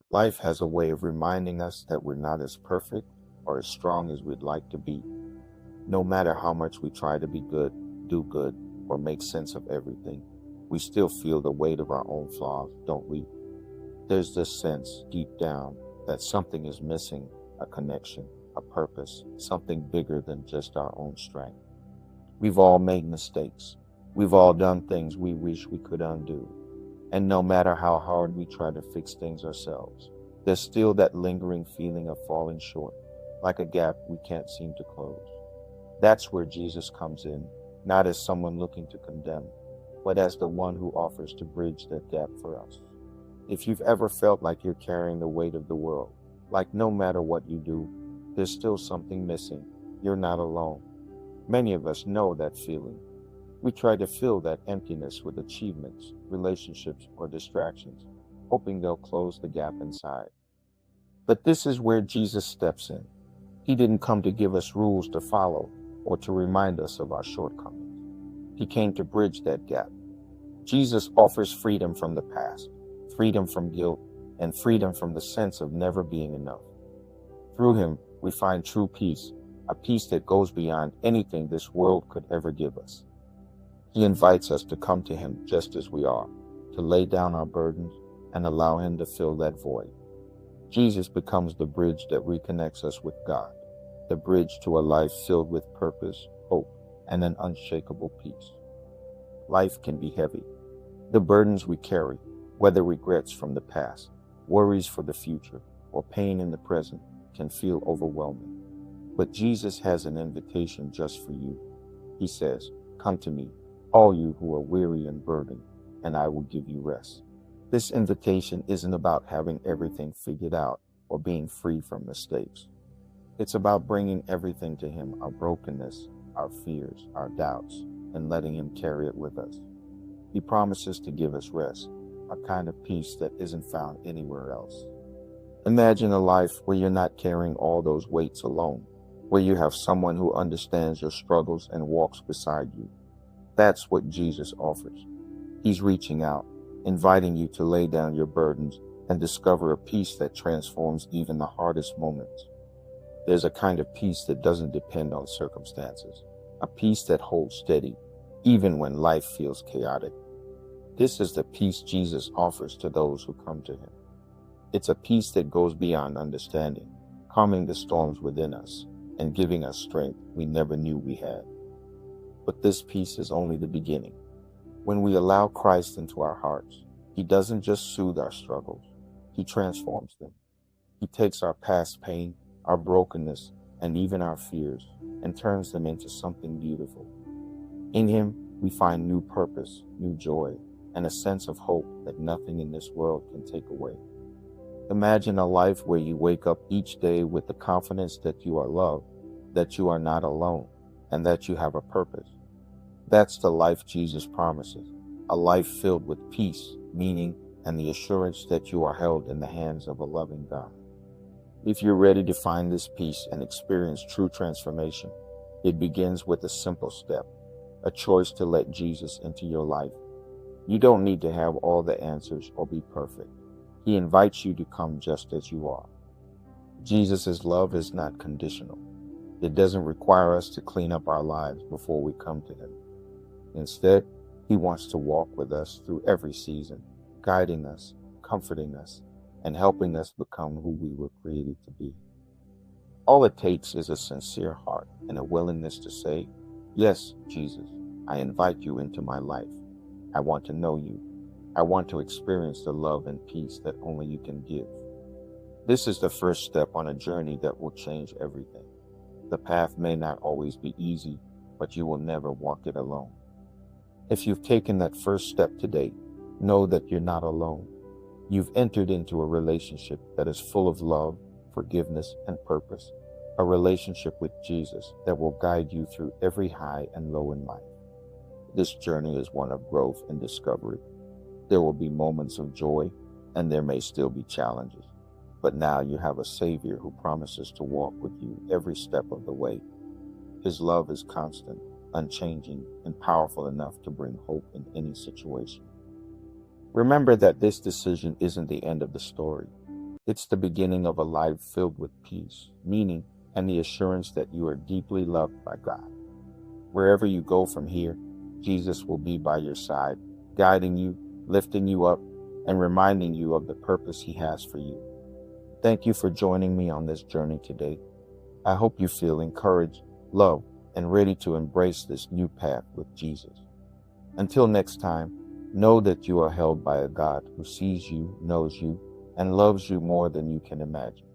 Life has a way of reminding us that we're not as perfect or as strong as we'd like to be. No matter how much we try to be good, do good, or make sense of everything, we still feel the weight of our own flaws, don't we? There's this sense deep down that something is missing, a connection, a purpose, something bigger than just our own strength. We've all made mistakes. We've all done things we wish we could undo. And no matter how hard we try to fix things ourselves, there's still that lingering feeling of falling short, like a gap we can't seem to close. That's where Jesus comes in, not as someone looking to condemn, but as the one who offers to bridge that gap for us. If you've ever felt like you're carrying the weight of the world, like no matter what you do, there's still something missing, you're not alone. Many of us know that feeling. We try to fill that emptiness with achievements, relationships, or distractions, hoping they'll close the gap inside. But this is where Jesus steps in. He didn't come to give us rules to follow or to remind us of our shortcomings. He came to bridge that gap. Jesus offers freedom from the past, freedom from guilt, and freedom from the sense of never being enough. Through him, we find true peace, a peace that goes beyond anything this world could ever give us. He invites us to come to him just as we are, to lay down our burdens and allow him to fill that void. Jesus becomes the bridge that reconnects us with God, the bridge to a life filled with purpose, hope, and an unshakable peace. Life can be heavy. The burdens we carry, whether regrets from the past, worries for the future, or pain in the present, can feel overwhelming. But Jesus has an invitation just for you. He says, "Come to me, all you who are weary and burdened, and I will give you rest." This invitation isn't about having everything figured out or being free from mistakes. It's about bringing everything to him, our brokenness, our fears, our doubts, and letting him carry it with us. He promises to give us rest, a kind of peace that isn't found anywhere else. Imagine a life where you're not carrying all those weights alone, where you have someone who understands your struggles and walks beside you. That's what Jesus offers. He's reaching out, inviting you to lay down your burdens and discover a peace that transforms even the hardest moments. There's a kind of peace that doesn't depend on circumstances, a peace that holds steady, even when life feels chaotic. This is the peace Jesus offers to those who come to him. It's a peace that goes beyond understanding, calming the storms within us and giving us strength we never knew we had. But this peace is only the beginning. When we allow Christ into our hearts, he doesn't just soothe our struggles, he transforms them. He takes our past pain, our brokenness, and even our fears, and turns them into something beautiful. In him, we find new purpose, new joy, and a sense of hope that nothing in this world can take away. Imagine a life where you wake up each day with the confidence that you are loved, that you are not alone, and that you have a purpose. That's the life Jesus promises, a life filled with peace, meaning, and the assurance that you are held in the hands of a loving God. If you're ready to find this peace and experience true transformation, it begins with a simple step, a choice to let Jesus into your life. You don't need to have all the answers or be perfect. He invites you to come just as you are. Jesus' love is not conditional. It doesn't require us to clean up our lives before we come to him. Instead, he wants to walk with us through every season, guiding us, comforting us, and helping us become who we were created to be. All it takes is a sincere heart and a willingness to say, "Yes, Jesus, I invite you into my life. I want to know you. I want to experience the love and peace that only you can give." This is the first step on a journey that will change everything. The path may not always be easy, but you will never walk it alone. If you've taken that first step today, know that you're not alone. You've entered into a relationship that is full of love, forgiveness, and purpose, a relationship with Jesus that will guide you through every high and low in life. This journey is one of growth and discovery. There will be moments of joy, and there may still be challenges. But now you have a Savior who promises to walk with you every step of the way. His love is constant, unchanging, and powerful enough to bring hope in any situation. Remember that this decision isn't the end of the story. It's the beginning of a life filled with peace, meaning, and the assurance that you are deeply loved by God. Wherever you go from here, Jesus will be by your side, guiding you, lifting you up, and reminding you of the purpose He has for you. Thank you for joining me on this journey today. I hope you feel encouraged, loved, and ready to embrace this new path with Jesus. Until next time, know that you are held by a God who sees you, knows you, and loves you more than you can imagine.